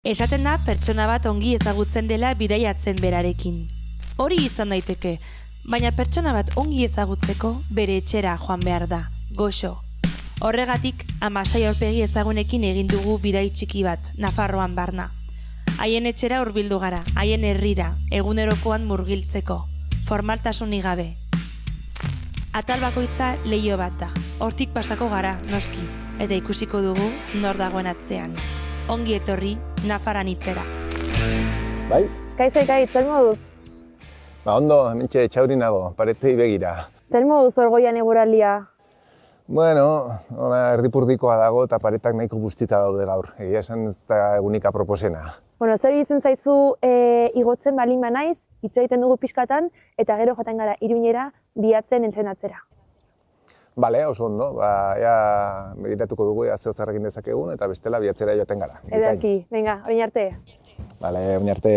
Esaten da pertsona bat ongi ezagutzen dela bidaiatzen berarekin. Hori izan daiteke, baina pertsona bat ongi ezagutzeko bere etxera joan behar da, goxo. Horregatik, Amasai aurpegi ezagunekin egin dugu bidai txiki bat, Nafarroan barna. Haien etxera hurbildu gara, haien herrira, egunerokoan murgiltzeko, formaltasunik gabe. Atal bakoitza leiho bat da, hortik pasako gara, noski, eta ikusiko dugu nor dagoen atzean. Ongi etorri, Nafaran hitzera. Bai? Kaixo Ikaitz, zer moduz? Ondo, hementxe txauri nago, paretei begira. Zer moduz Orgoian eguraldia? Bueno, erdipurdikoa dago eta paretak nahiko bustita daude gaur. Egia esan ez da egunika proposena. Bueno, zer izen zaizu igotzen balin banaiz, hitz egiten dugu pixkatan, eta gero joaten gara Iruñera bilatzen entrenatzera. Bale, oso ondo, ea begiratuko dugu ea zeo zer egin dezakegun eta bestela bilatzera joaten gara. Ederki, venga, orain arte. Bale, orain arte.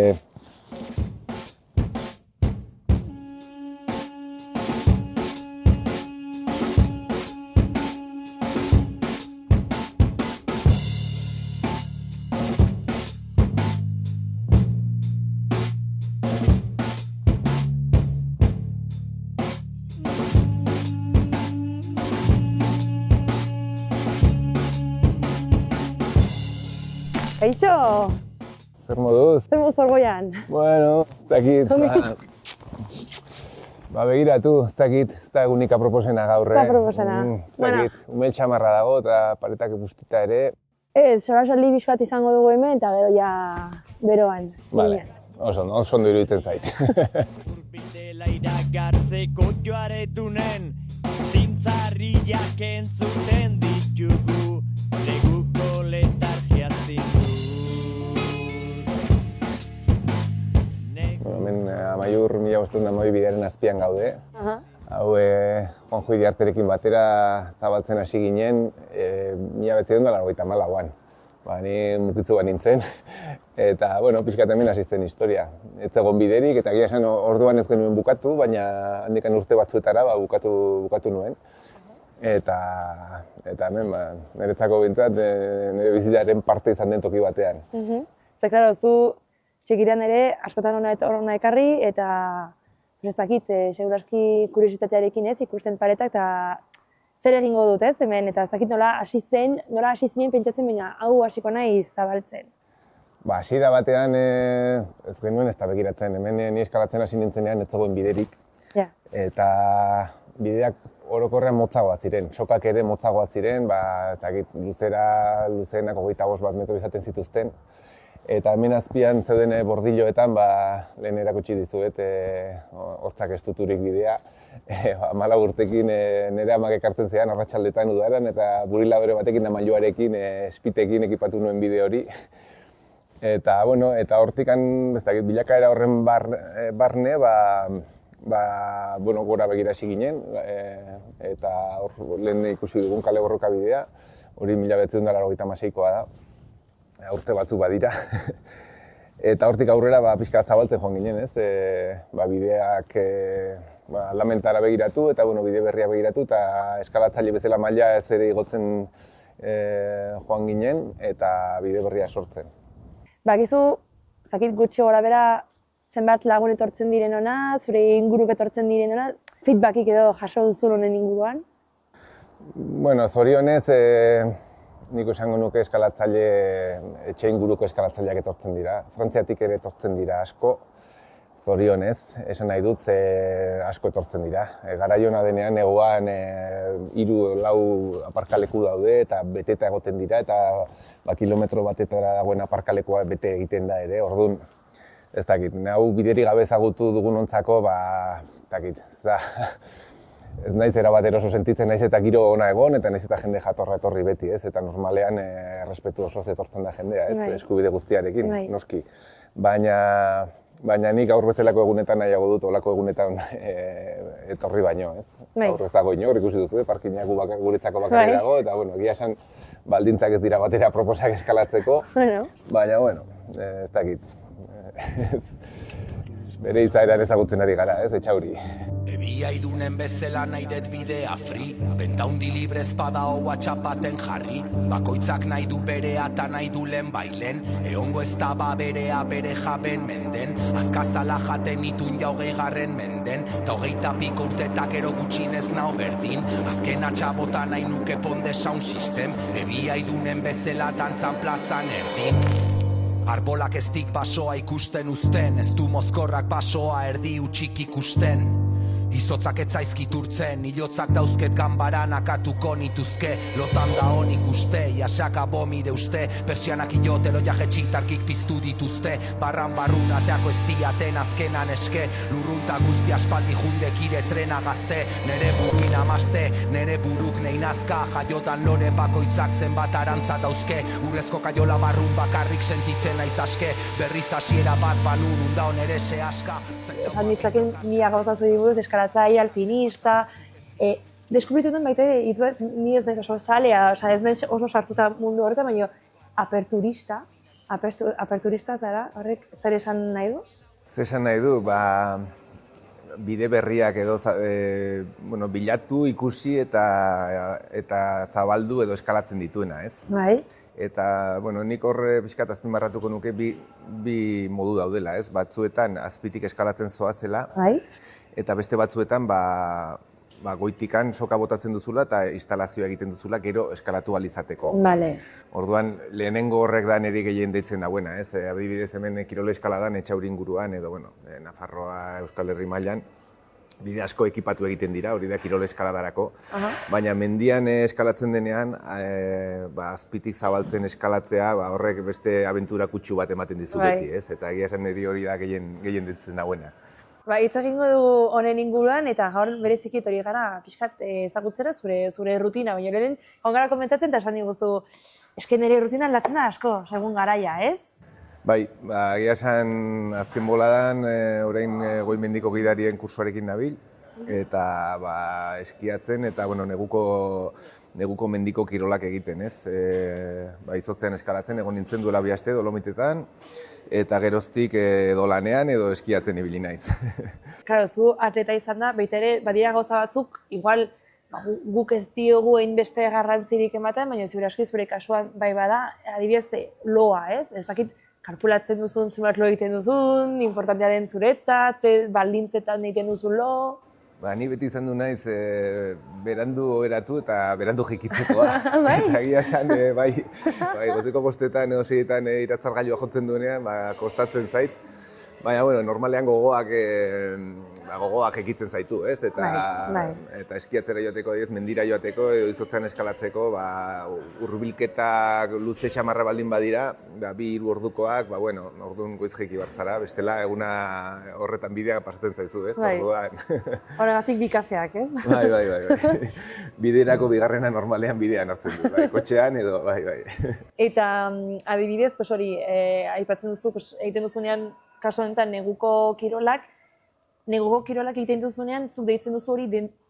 Kaixo! Zer moduz? Zer moduz Orgoian? Bueno, ez dakit. Begiratu, ez dakit, ez da egunika proposena gaur, Ez da proposena. Ez dakit, umel txamarra dago eta paretak bustita ere. Ez, sorasaldi bizkat izango dugu hemen, eta gero ja beroan. Bale, oso ondo iruditzen zait. Urbildela iragartzeko joaretunen, zintzarriak entzuten ditugu, neguko letargia astinduz. Hemen Amaiur 1512 bidearen azpian gaude. Hau Juanjo Iriarterekin batera zabaltzen hasi ginen 1994an. Ni mukitzu bat nintzen, eta pixkat hemen hasi zen historia. Ez egon biderik, eta egia esan orduan ez genuen bukatu, baina handikan urte batzuetara bukatu nuen. Eta hemen, niretzako bintzat, nire bizitaren parte izan den toki batean. Zer, klaro, zu txikiran ere askotan hona ekarri, eta ez dakit, seguraski kuriositatearekin ez, ikusten paretak, eta zer egingo dut ez, hemen, eta ez dakit nola hasi zinen pentsatzen, baina hau hasiko nahi zabaltzen. Hasiera batean ez genuen ez da begiratzen, hemen ni eskalatzen hasi nintzenean ez zegoen biderik. Eta bideak orokorrean motzagoak ziren, sokak ere motzagoak ziren, ez dakit, luzeenak 25 metro izaten zituzten. Eta hemen azpian zeuden bordilloetan, lehen erakutsi dizuet, hortzak estuturik bidea. 14 urtekin nire amak ekartzen zean arratsaldetan udaran, eta burilabore batekin amailuarekin, espitekin ekipatu nuen bide hori. Eta hortikan, bilakaera horren barne, gora begira hasi ginen, eta lehen ikusi dugun kale borroka bidea, hori 1986koa da. Urte batzu badira. Eta hortik aurrera pixka zabaltzen joan ginen, ez? Bideak aldamentara begiratu eta bide berria begiratu eta eskalatzaile bezala maila ez ere igotzen joan ginen eta bide berria sortzen. Bakizu, zakit gutxi gora bera zenbat lagun etortzen diren hona, zure inguruk etortzen diren hona, feedbackik edo jaso duzun honen inguruan? Zorionez, nik esango nuke etxe inguruko eskalatzaileak etortzen dira. Frantziatik ere etortzen dira asko, zorionez, esan nahi dut asko etortzen dira. Garaiona denean negoan 3-4 aparkaleku daude eta beteta egoten dira eta kilometro batetara dagoen aparkalekua bete egiten da ere, orduan. Ez dakit, hau biderik gabe ezagutu dugunontzako, ez dakit, ez naiz erabat eroso sentitzen, naiz eta giro ona egon, eta naiz eta jende jatorra etorri beti, ez? Eta normalean errespetu osoz etortzen da jendea, ez? Eskubide guztiarekin, noski. Baina nik gaur bezalako egunetan nahiago dut, olako egunetan etorri baino, ez? Gaur ez dago inor, ikusi duzu, parkinak guretzako bakarrik dago, eta egia esan baldintzak ez dira batera proposak eskalatzeko, baina, ez dakit. Bere izaeran ezagutzen ari gara, ez, Etxauri. Ebia idunen bezala nahi det bidea free, bentaundi librez badao atxapaten jarri, bakoitzak nahi du berea eta nahi du lehen bailen, eongo ez da ba berea bere jaben menden, azkazala jaten itun ja 20. menden, ta 20 urtetak ero gutxinez nao berdin, azken atxabota nahi nuke ponde sound system, ebia idunen bezala dantzan plazan erdin. Arbolak eztik basoa ikusten uzten, ez du mozkorrak basoa erdi utxik ikusten. Izotzak etzaizkit urtzen, hilotzak dauzket ganbaran akatuko nituzke, lotan da honik uste, jasaka bomire uste, persianak ilotelo jajetxit argik piztu dituzte, barran barrun ateako ez diaten azkenan eske, lurrunta guzti aspaldi jundek ire trena gazte, nere buruin amaste, nere buruk neinazka, jaiotan lore bakoitzak zenbat arantza dauzke, urrezko kaiola barrun bakarrik sentitzen naiz aske, berriz hasiera bat banun undaun ere se aska. Esan ditzaken mila gauza zuri buruz, eskalatzaile, alpinista, deskubritu duen baita ni ez naiz oso zalea, ez naiz oso sartuta mundu horretan, baina aperturista zara, horrek zer esan nahi du? Zer esan nahi du, bide berriak edo bilatu, ikusi eta zabaldu edo eskalatzen dituena, ez? Bai. Eta, nik horre pixkat azpimarratuko nuke bi modu daudela, ez? Batzuetan azpitik eskalatzen zoazela, bai. Eta beste batzuetan goitikan soka botatzen duzula eta instalazioa egiten duzula gero eskalatu alizateko. Vale. Orduan, lehenengo horrek da niri gehien deitzen dagoena, ez? Adibidez hemen kirol eskaladan Etxauri inguruan edo, Nafarroa, Euskal Herri mailan, bide asko ekipatu egiten dira, hori da kirol eskaladarako. Baina mendian eskalatzen denean, azpitik zabaltzen eskalatzea, horrek beste abentura kutsu bat ematen dizu beti, ez? Eta egia esan niri hori da gehien deitzen dagoena. Hitz egingo dugu honen inguruan, eta gaur bereziki hori gara pixkat ezagutzera zure rutina, baina lehen gara komentatzen eta esan diguzu, eske nire rutina aldatzen da asko, segun garaia, ez? Bai, egia esan azken boladan, orain goi-mendiko gidarien kursuarekin nabil, eta eskiatzen eta neguko mendiko kirolak egiten, ez? Izotzean eskalatzen, egon nintzen duela 2 aste Dolomitetan, eta geroztik edo lanean edo eskiatzen ibili naiz. Claro, zu atleta izan da, baita ere, badira gauza batzuk, igual guk ez diogu beste garrantzirik ematen, baina ziur aski zure kasuan bai bada, adibidez loa, ez? Ez dakit kalkulatzen duzun, zenbat lo egiten duzun, importantea den zuretzat, ze baldintzetan egiten duzun lo. Ni beti izan du naiz berandu oheratu eta berandu jikitzekoa. Eta egia esan, gozeko 5etan edo 6etan iratzargailua jotzen duenean, kostatzen zait. Baina, normalean gogoak ekitzen zaitu, ez? Eta eskiatzera joateko, mendira joateko, edo izotzean eskalatzeko, hurbilketak luze xamarra baldin badira, 2-3 ordukoak, orduan goiz jaiki barzara, bestela eguna horretan bidea pasatzen zaizu, ez? Horregatik bi kafeak, ez? Bai. Biderako bigarrena normalean bidean hartzen du, kotxean edo, bai. Eta adibidez, hori, aipatzen duzu, egiten duzunean, kasu honetan neguko kirolak egiten duzunean, zuk deitzen duzu hori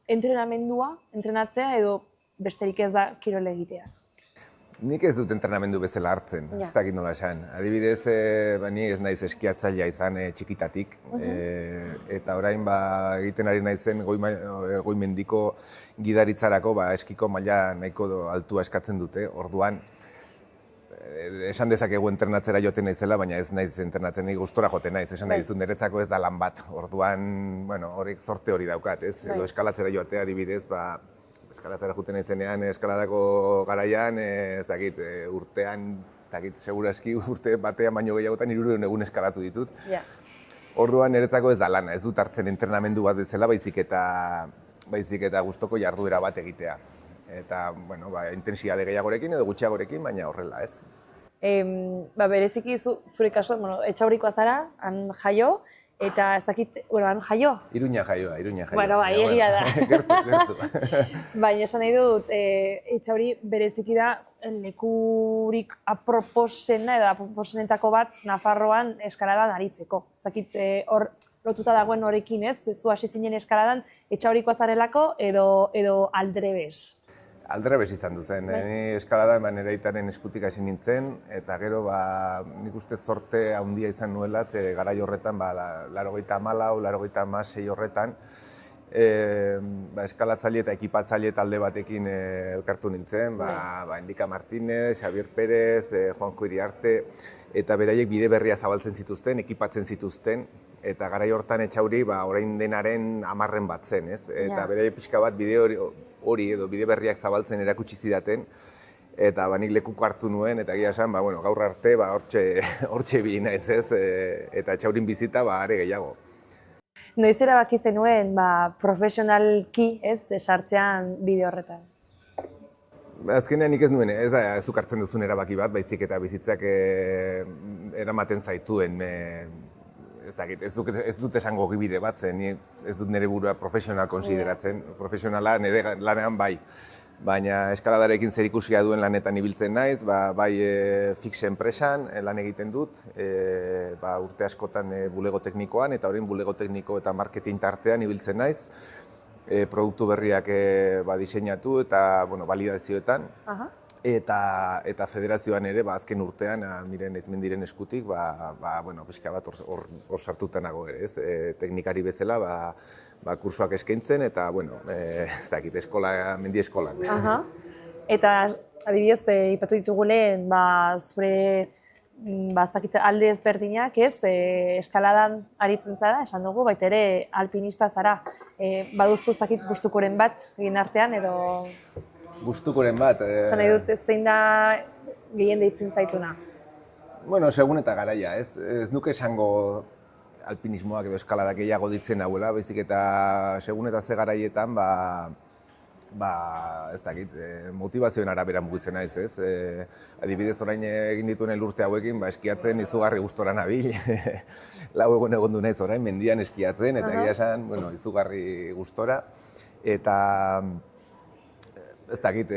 entrenatzea edo besterik ez da kirol egitea? Nik ez dut entrenamendu bezala hartzen, ez dakit nola esan. Adibidez, ni ez naiz eskiatzailea izan txikitatik, eta orain egiten ari naizen goi-mendiko gidaritzarako eskiko maila nahiko altua eskatzen dute, orduan esan dezakegu entrenatzera joten naizela, baina ez naiz entrenatzen, nik gustora joten naiz, esan nahi dizut niretzako ez da lan bat, orduan, horrek zorte hori daukat, ez? Edo eskalatzera joatea adibidez, eskalatzera joten naizenean, eskaladako garaian, ez dakit, urtean, seguraski urte batean baino gehiagotan 300 egun eskalatu ditut. Orduan niretzako ez da lana, ez dut hartzen entrenamendu bat bezala, baizik eta gustoko jarduera bat egitea. Eta, intensitate gehiagorekin edo gutxiagorekin, baina horrela, ez? Bereziki zure kaso, Etxaurikoa zara, han jaio, eta ez dakit, han jaio? Iruña jaioa. Egia da. Gertu. Baina esan nahi dut, Etxauri bereziki da lekurik aproposena edo aproposenetako bat Nafarroan eskaladan aritzeko. Ez dakit, hor lotuta dagoen horrekin, ez? Zu hasi zinen eskaladan Etxaurikoa zarelako edo aldrebes? Aldera beziztan duzen. Ni eskalada nire aitaren eskutik hasi nintzen, eta gero nik uste zorte handia izan nuela, ze garai horretan, 84, 86 horretan, eskalatzaile eta ekipatzaile talde batekin elkartu nintzen, Endika Martínez, Xavier Pérez, Juanjo Iriarte, eta beraiek bide berria zabaltzen zituzten, ekipatzen zituzten, eta garai hortan Etxauri orain denaren 10 bat zen, ez? Eta beraiek pixka bat bide hori edo bide berriak zabaltzen erakutsi zidaten, eta nik lekuko hartu nuen, eta egia esan, gaur arte hortxe ibili naiz, ez? Eta Etxaurin bizita are gehiago. Noiz erabaki zenuen profesionalki, ez, sartzean bideo horretan? Azkenean nik ez nuen, ez zuk hartzen duzun erabaki bat, baizik eta bizitzak eramaten zaituen, ez dut esango bide bat zen, ez dut nire burua profesional konsideratzen, profesionala nire lanean bai. Baina eskaladarekin zerikusia duen lanetan ibiltzen naiz, bai fix enpresan lan egiten dut, urte askotan bulego teknikoan, eta orain bulego tekniko eta marketing tartean ibiltzen naiz, produktu berriak diseinatu eta validazioetan, eta federazioan ere azken urtean, Miren Eizmendiren eskutik, pixka bat hor sartuta nago ere, teknikari bezala, kursoak eskaintzen eta, ez dakit, mendi eskolan. Eta, adibidez, ipatu ditugu lehen, zure alde ezberdinak, ez, eskaladan aritzen zara, esan dugu, baita ere alpinista zara. Baduzu ez dakit gustukoren bat egin artean, edo... Gustukoren bat... Esan nahi dut, zein da gehien deitzen zaituna? Segun eta garaia, ez nuke esango alpinismoak edo eskaladak gehiago ditzen hauela, baizik eta segun eta ze garaietan, ez dakit, motivazioen arabera mugitzen naiz, ez? Adibidez orain egin dituen elurte hauekin, eskiatzen izugarri gustora nabil. Lau egon du naiz orain, mendian eskiatzen, eta egia esan, izugarri gustora. Eta, ez dakit,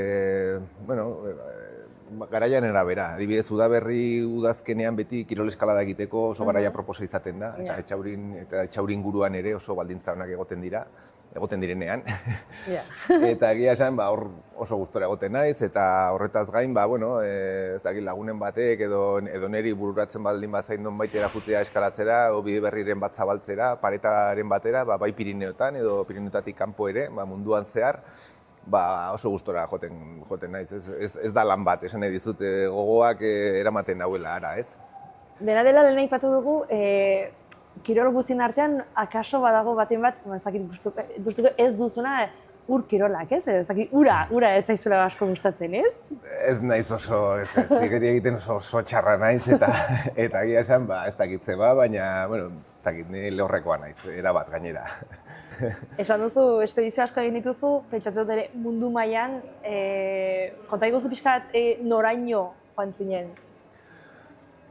garaian arabera. Adibidez, udaberri udazkenean beti kirol eskalada egiteko oso garaia proposa izaten da, eta Etxaurin guruan ere oso baldintza onak egoten direnean. Eta egia esan, hor oso gustora egoten naiz, eta horretaz gain, lagunen batek edo neri bururatzen baldin bazain nonbait erajutea eskalatzera, edo bide berriren bat zabaltzera, paretaren batera, bai Pirineotan edo Pirineotatik kanpo ere, munduan zehar, oso gustora joten naiz, ez da lan bat, esan nahi dizut, gogoak eramaten nauela ara, ez? Dena dela lehen aipatu dugu, kirol guztien artean, akaso badago baten bat, gustuko ez duzuna ur kirolak, ez? Ez dakit, ura ez zaizuela asko gustatzen, ez? Ez naiz oso, zigeri egiten oso txarra naiz, eta egia esan, ez dakit zeba, baina, ni lehorrekoa naiz, erabat gainera. Esan duzu, espedizio asko egin dituzu, pentsatzen dut ere mundu mailan, konta iguzu pixkat noraino joan zinen?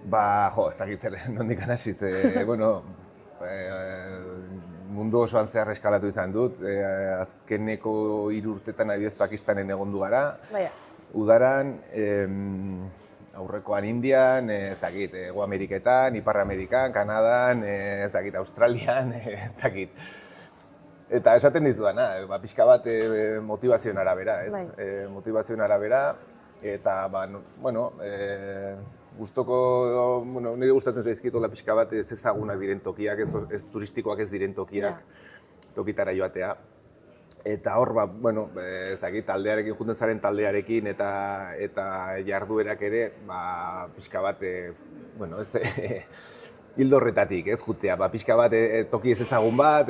Ez dakit zer, nondik anasiz, mundu osoan zehar eskalatu izan dut, azkeneko 3 urtetan adibidez Pakistanen egondu gara, udaran, aurrekoan Indian, ez dakit, Hego Ameriketan, Ipar Amerikan, Kanadan, ez dakit, Australian, ez dakit. Eta esaten dizudana, pixka bat motivazioen arabera, ez? Motivazioen arabera, eta, nire gustatzen zaizkitola pixka bat ez ezagunak diren tokiak, ez turistikoak ez diren tokiak, tokitara joatea. Eta hor, ez dakit, taldearekin, junten zaren taldearekin eta jarduerak ere, pixka bat, hildo horretatik, ez jutea, pixka bat toki ez ezagun bat,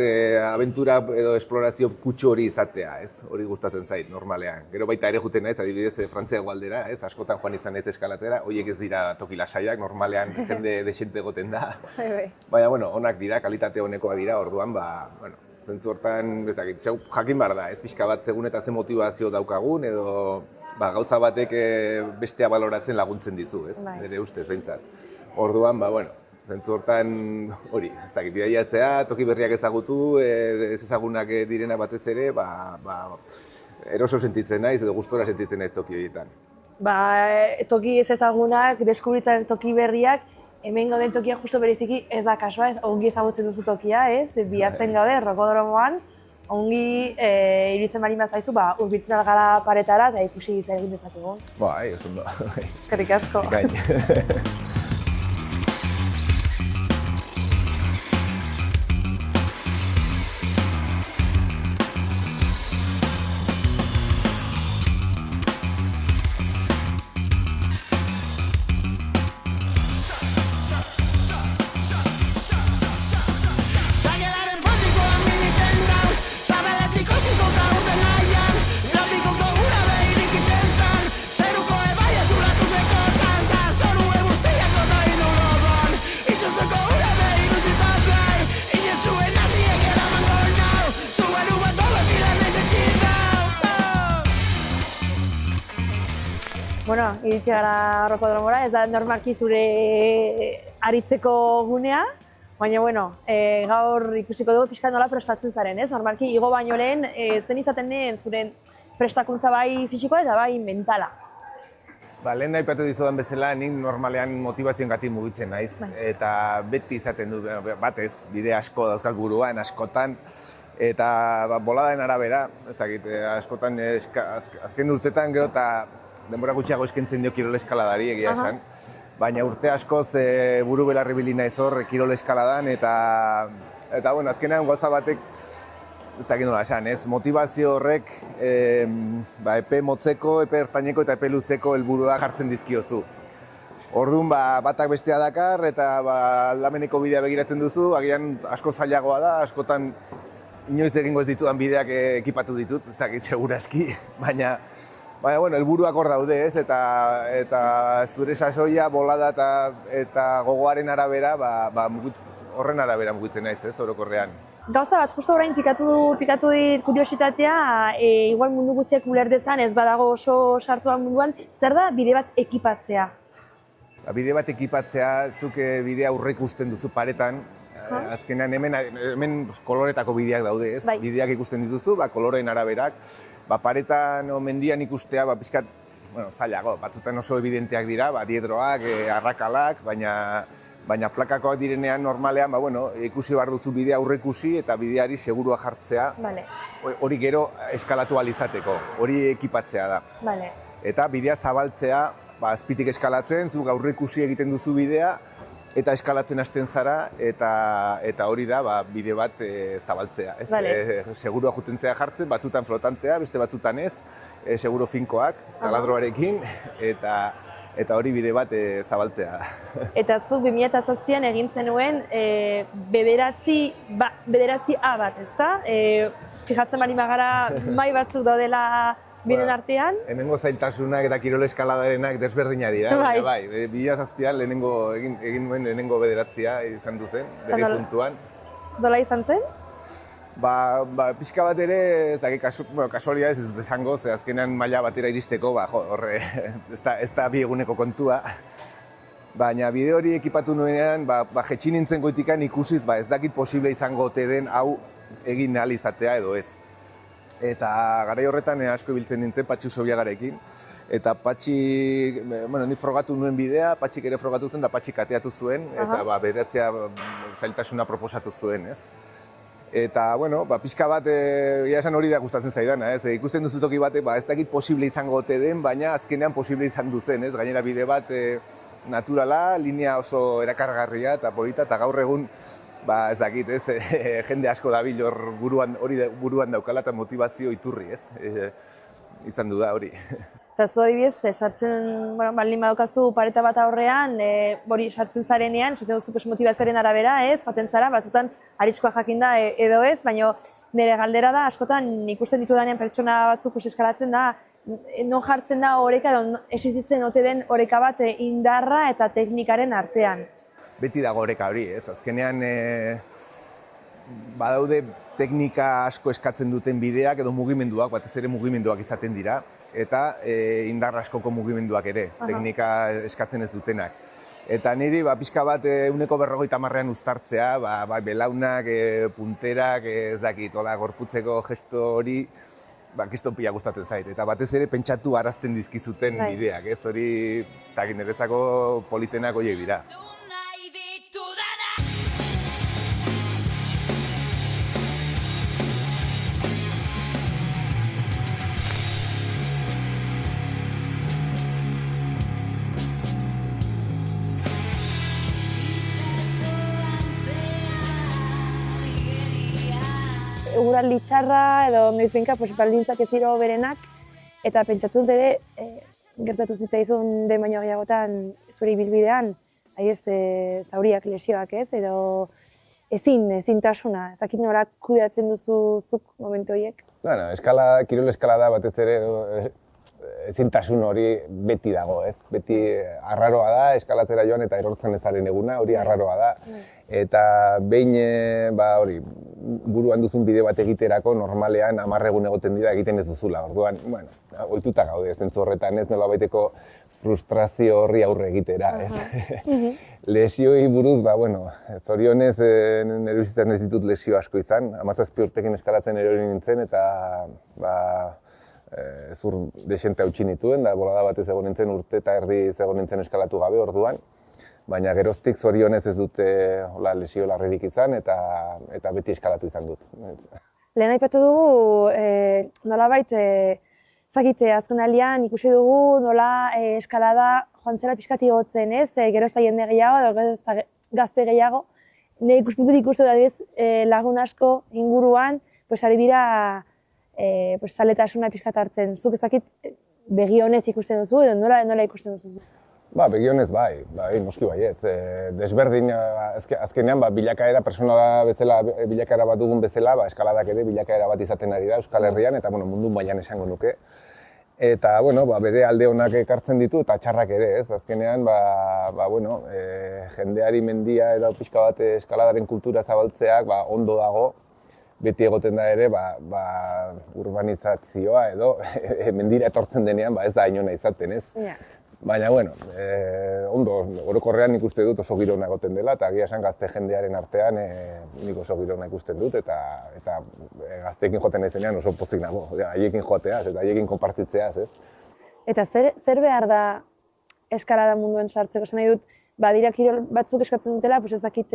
abentura edo esplorazio kutsu hori izatea, ez? Hori gustatzen zait, normalean. Gero baita ere juten naiz, adibidez Frantziako aldera, ez? Askotan joan izan naiz eskalatzera, horiek ez dira toki lasaiak, normalean jende desente egoten da. Baina, onak dira, kalitate honekoa dira, orduan, zentzu hortan, ez dakit, jakin behar da, ez pixka bat segun eta ze motivazio daukagun, edo gauza batek bestea baloratzen laguntzen dizu, ez? Nire ustez, behintzat. Orduan, zentzu hortan hori, ez dakit, bidaiatzea, toki berriak ezagutu, ez ezagunak direna batez ere, eroso sentitzen naiz edo gustora sentitzen naiz toki horietan. Toki ez ezagunak, deskubritzen toki berriak, hemen gauden tokia justo bereziki ez da kasua, ongi ezagutzen duzu tokia, ez? Biatzen gaude, rokodromoan, ongi iruditzen bali bazaizu, hurbiltzen algara paretara eta ikusi zer egin dezakegu. Bai, oso ondo. Eskerrik asko. Bikain. Sagelaren potikoan minitzen gaur, zabeletik osiko gauden nahian, lapikoko ura behirik itzen zan, zeruko ebaia zulatuzeko kanta, zorue guztiako nahi duroban, itxosoko ura behir uzitat nahi, inezuen naziek eramango nau, zuen ubat dobe filan etetxi dau. Bueno, iritsi gara rokodromora, ez da normalki zure aritzeko gunea, baina bueno, gaur ikusiko dugu pixka nola prestatzen zaren, ez? Normalki igo baino lehen, zen izaten den zure prestakuntza bai fisikoa eta bai mentala. Lehen aipatu dizudan bezala, nik normalean motivazioengatik mugitzen naiz. Eta beti izaten du, batez, bide asko dauzkat buruan, askotan. Eta boladaen arabera, ez dakit, askotan, azken urtetan gero eta denbora gutxiago eskaintzen dio kirol eskaladari egia esan. Baina urte askoz buru belarri bili naiz hor kirol eskaladan eta bueno, azkenean gauza batek, ez dakit nola esan, ez? Motivazio horrek epe motzeko, epe ertaineko eta epe luzeko helburua jartzen dizkiozu. Orduan batak bestea dakar eta aldameneko bidea begiratzen duzu, agian asko zailagoa da, askotan inoiz egingo ez ditudan bideak ekipatu ditut, ez dakit seguraski, baina bueno, helburuak hor daude, ez? Eta zure sasoia, bolada eta gogoaren arabera, horren arabera mugitzen naiz, ez, orokorrean. Gauza bat, justo orain pikatu dit kuriositatea, igual mundu guztiak uler dezan, ez badago oso sartua munduan, zer da bide bat ekipatzea? Bide bat ekipatzea, zuk bidea aurreikusten duzu paretan, azkenean hemen koloretako bideak daude, ez? Bideak ikusten dituzu, koloreen araberak, paretan o mendian ikustea, pixkat, zailago, batzutan oso evidenteak dira, diedroak, arrakalak, baina plakakoak direnean normalean, ikusi behar duzu bidea aurreikusi eta bideari segurua jartzea, hori gero eskalatu ahal izateko, hori ekipatzea da. Eta bidea zabaltzea, azpitik eskalatzen, zuk aurreikusi egiten duzu bidea, eta eskalatzen hasten zara, eta hori da bide bat zabaltzea. Segurua jutentzea jartzen, batzutan flotantea, beste batzutan ez, seguro finkoak, taladroarekin, eta hori bide bat zabaltzea. Eta zuk 2007an egin zenuen bederatzi A bat, ezta? Fijatzen bali magara mai batzuk daudela biden artean. Hemengo zailtasunak eta kirol eskaladarenak desberdina dira. Bai, 2007an egin nuen lehenengo bederatzia izan duzen, bere puntuan. Dola izan zen? Pixka bat ere, ez dakit, kasualidadez ez dut esango, ze azkenean maila batera iristeko, horre, ez da bi eguneko kontua. Baina bide hori ekipatu nuenean, jetxin nintzen goitikan ikusiz, ez dakit posible izango ote den hau egin ahal izatea edo ez. Eta garai horretan asko ibiltzen nintzen Patxi Usobiagarekin. Eta Patxi, nik frogatu nuen bidea, Patxik ere frogatu zuen, da Patxik ateatu zuen, eta bederatzea zailtasuna proposatu zuen, ez? Eta, pixka bat, esan hori da gustatzen zaidana, ez? Ikusten duzu toki bate, ez dakit posible izango ote den, baina azkenean posible izan duzen, ez? Gainera bide bat naturala, linea oso erakargarria eta polita, eta gaur egun, ez dakit, ez? Jende asko dabil hori buruan daukala eta motivazio iturri, ez? Izan du da hori. Eta zu adibidez, sartzen, baldin badaukazu pareta bat aurrean, hori sartzen zarenean, esaten duzu motivazioaren arabera, ez? Joaten zara, batzutan arriskua jakinda edo ez, baina nire galdera da, askotan ikusten ditudanean pertsona batzuk eskalatzen da, non jartzen da oreka edo existitzen ote den oreka bat indarra eta teknikaren artean. Beti dago oreka hori, ez? Azkenean badaude teknika asko eskatzen duten bideak edo mugimenduak, batez ere mugimenduak izaten dira, eta indar askoko mugimenduak ere, teknika eskatzen ez dutenak. Eta niri pixka bat 150 uztartzea, belaunak, punterak, ez dakit, gorputzeko gesto hori, kiston pila gustatzen zait. Eta batez ere pentsatu arazten dizkizuten bideak, ez hori, eta niretzako politenak horiek dira. eguraldi txarra edo noizbenka baldintzak ez dira berenak, eta pentsatzen dut ere, gertatu zitzaizun den baino gehiagotan zure ibilbidean, zauriak, lesioak ez, edo ezintasuna, ez dakit nola kudeatzen duzu zuk momentu horiek? Bueno, kirol eskalada batez ere ezintasun hori beti dago, ez? Beti arraroa da, eskalatzera joan eta erortzen ezaren eguna, hori arraroa da. Eta behin, buruan duzun bideo bat egiterako normalean 10 egun egoten dira egiten ez duzula. Orduan, bueno, ohituta gaude, zentzu horretan ez nolabaiteko frustrazio horri aurre egitera, ez? Lesioi buruz, zorionez nire bizitzan ez ditut lesio asko izan. 17 urtekin eskalatzen erori nintzen eta zur desente hautsi nituen, da bolada batez egon nintzen urte eta erdi egon nintzen eskalatu gabe orduan. Baina geroztik zorionez ez dute lesio larririk izan eta beti eskalatu izan dut. Lehen aipatu dugu, nolabait, azken aldian ikusi dugu nola eskalada joan zela pixkat igotzen, ez? Gero ez da jende gehiago, edo gero ez da gazte gehiago. Nire ikuspuntutik ikustu da lagun asko inguruan, ari dira zaletasuna pixkat hartzen. Zuk ezakit begionez ikusten duzu edo nola ikusten duzu? Begionez bai, noski baietz. Desberdin, azkenean bilakaera pertsonala bezala, bilakaera bat dugun bezala, eskaladak ere bilakaera bat izaten ari da Euskal Herrian eta mundu mailan esango nuke. Eta bere alde onak ekartzen ditu eta txarrak ere, ez? Azkenean, jendeari mendia edo pixka bat eskaladaren kultura zabaltzeak ondo dago. Beti egoten da ere, urbanizazioa edo mendira etortzen denean ez da inona izaten, ez? Baina, ondo, orokorrean nik uste dut oso girona egoten dela, eta egia esan gazte jendearen artean nik oso girona ikusten dut, eta gazteekin joaten naizenean oso pozik nago, haiekin joateaz eta haiekin konpartitzeaz, ez? Eta zer behar da eskalada munduan sartzeko? Esan nahi dut, badira kirol batzuk eskatzen dutela, ez dakit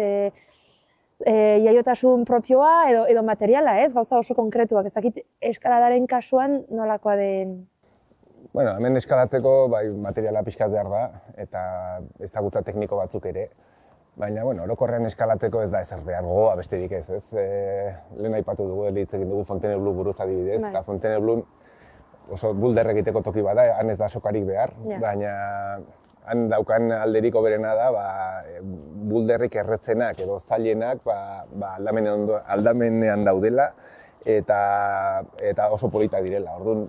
jaiotasun propioa edo materiala, ez? Gauza oso konkretuak, ez dakit eskaladaren kasuan nolakoa den? Bueno, hemen eskalatzeko materiala pixkat behar da, eta ezagutza tekniko batzuk ere. Baina, orokorrean eskalatzeko ez da ezer behar gogoa besterik ez, ez? Lehen aipatu dugu, hitz egin dugu Fontainebleau buruz adibidez, eta Fontainebleau oso bulder egiteko toki bada, han ez da sokarik behar, baina han daukan alderik hoberena da, bulderrik erretzenak edo zailenak aldamenean daudela, eta oso polita direla. Orduan,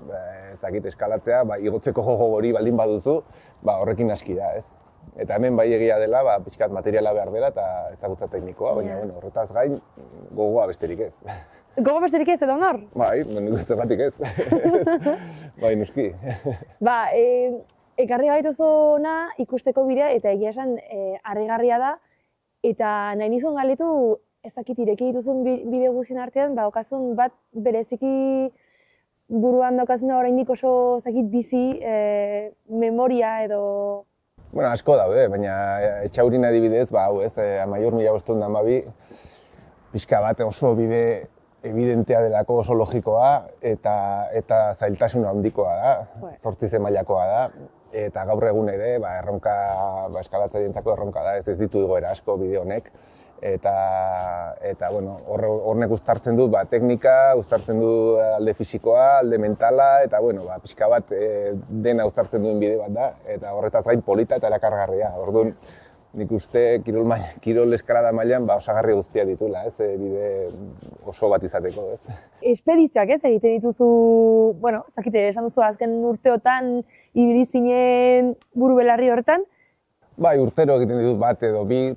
ezakit eskalatzea, igotzeko gogo hori baldin baduzu, horrekin aski da, ez? Eta hemen egia dela, pixkat materiala behar dela eta ezagutza teknikoa, baina horretaz gain gogoa besterik ez. Gogo besterik ez edo nor? Nik zergatik ez. Nuski. Ekarri gaituzuna ikusteko bidea eta egia esan harrigarria da, eta nahi nizun galdetu ezakit ireki dituzun bideo guztien artean, okazun bat bereziki buruan daukazuna oraindik oso bizi memoria edo... Asko daude, baina Etxaurin adibidez, hau ez, Amaiur 1512, pixka bat oso bide evidentea delako, oso logikoa eta zailtasun handikoa da, 8 mailakoa da. Eta gaur egun ere, erronka, eskalatzaileentzako erronka da, ez ditu igoera asko bideo honek. Eta hornek uztartzen du teknika, uztartzen du alde fisikoa, alde mentala, eta pixka bat dena uztartzen duen bide bat da, eta horretaz gain polita eta erakargarria. Orduan, nik uste kirol eskalada mailan osagarri guztia ditula, ez, bide oso bat izateko, ez. Espeditziak ez egiten dituzu, ezakite, esan duzu azken urteotan ibili zinen buru belarri horretan? Urtero egiten ditut bat edo bi,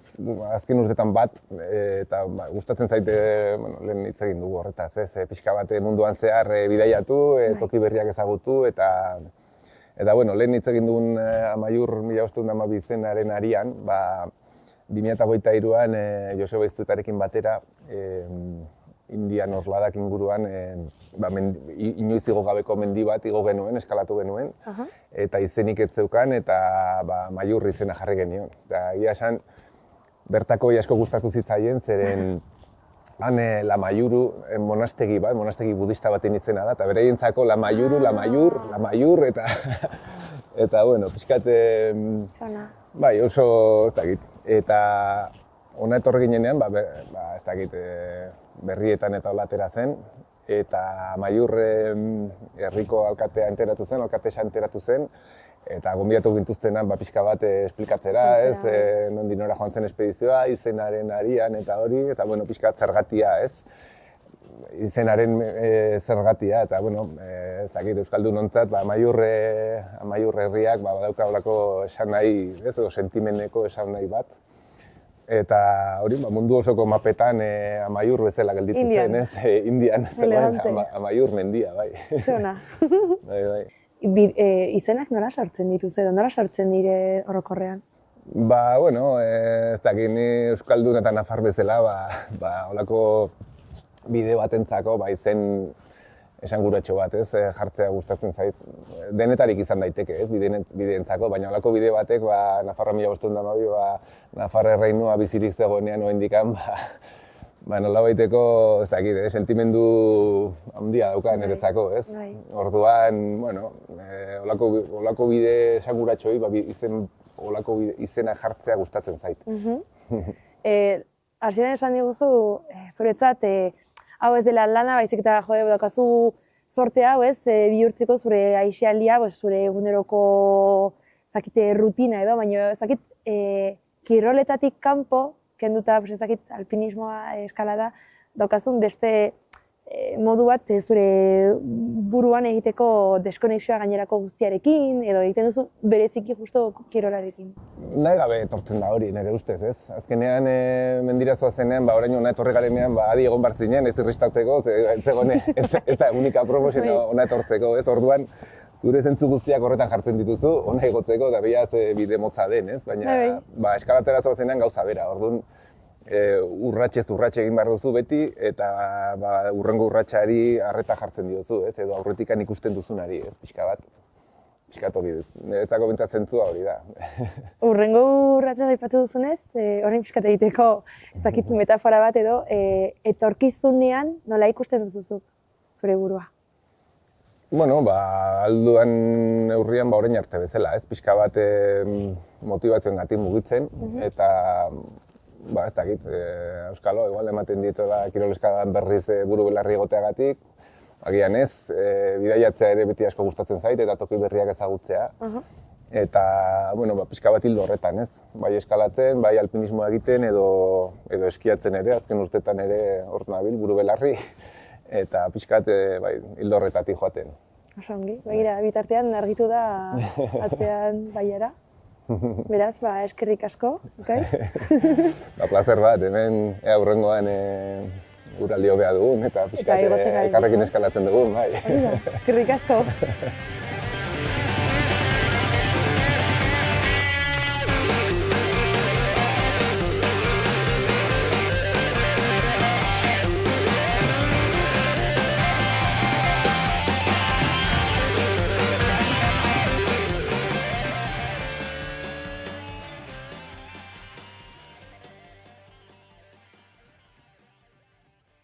azken urtetan bat, eta gustatzen zaite, lehen hitz egin dugu horretaz, ez, pixka bat munduan zehar bidaiatu, toki berriak ezagutu, eta lehen hitz egin dugun Amaiur 1512 zenaren arian, 2023an Joseba Iztuetarekin batera, Indian Orladak inguruan, inoiz igo gabeko mendi bat igo genuen, eskalatu genuen, eta izenik ez zeukan, eta Amaiur izena jarri genion. Eta egia esan, bertako asko gustatu zitzaien, zeren han Lamayuru monastegi budista baten izena da, eta bereientzako Lamayur, eta pixkat, oso, ez dakit. Hona etorri ginenean, ez dakit, berrietan eta hola atera zen, eta Amaiur herriko alkatea enteratu zen, alkatesa enteratu zen, eta gonbidatu gintuztenan pixka bat esplikatzera, ez, nondik nora joan zen espedizioa, izenaren arian eta hori, eta bueno, pixka bat zergatia, ez, izenaren zergatia, eta bueno, ez dakit, Euskaldun ontzat, Amaiur herriak badauka holako esan nahi, ez, edo sentimeneko esan nahi bat. Eta hori, mundu osoko mapetan Amaiur bezala gelditu zen, ez? Indian, Amaiur mendia, bai. Zona. Bai. Izenak nola sartzen dituz edo, nola sartzen dire orokorrean? Bueno, ez dakit, ni Euskaldun eta Nafar bezala, holako bide batentzako, izen esanguratxo bat, ez, jartzea gustatzen zait. Denetarik izan daiteke, ez, bideentzako, baina holako bide batek, Nafarra 1512, Nafarra erreinua bizirik zegoenean oendikan, nolabaiteko, ez dakit, sentimendu handia dauka niretzako, ez? Orduan, bueno, holako bide esanguratxoi, holako izena jartzea gustatzen zait. Hasieran esan diguzu, zuretzat, hau ez dela lana, baizik eta daukazu sorte hau, ez, bihurtzeko zure aisialdia, zure eguneroko rutina edo, baina ezakit kiroletatik kanpo, kenduta ezakit alpinismoa eskalada, daukazun beste modu bat zure buruan egiteko deskonexioa gainerako guztiarekin, edo egiten duzu bereziki justo kirolarekin. Nahi gabe etortzen da hori, nire ustez, ez? Azkenean mendira zoazenean, orain hona etorri garenean, adi egon bartzinen, ez irristatzeko, ez da unika proposen hona etortzeko, ez? Orduan, zure zentzu guztiak horretan jartzen dituzu, hona egotzeko, eta behaz bide motza den, ez? Baina, eskalatera zoazenean gauza bera, orduan, urratxez urratxe egin behar duzu beti, eta urrengo urratxari arreta jartzen diozu, ez? Edo aurretikan ikusten duzunari, ez? Pixka hori dut. Niretzako bentsatzen zentzua hori da. Urrengo urratxa aipatu duzunez, horrein pixkat egiteko ez dakit metafora bat edo, etorkizunean nola ikusten duzuzuk zure burua? Bueno, alduan neurrian orain arte bezala, ez? Pixka bat motivazioengatik mugitzen, eta ez dakit, Euskalo, igual ematen dieto kiroleskadan berriz buru belarri egoteagatik. Agian ez, bidaiatzea ere beti asko gustatzen zait, eta toki berriak ezagutzea. Eta, bueno, pixka bat hildo horretan, ez? Bai eskalatzen, bai alpinismoa egiten, edo eskiatzen ere, azken urtetan ere hor nabil, buru belarri. Eta pixkat, hildo horretatik joaten. Oso ongi, begira, bitartean argitu da atzean baiara. Beraz, eskerrik asko, okai? Plazer bat, hemen aurrengoan guraldi hobea dugun, eta pixkat elkarrekin eskalatzen dugun, bai. Eskerrik asko.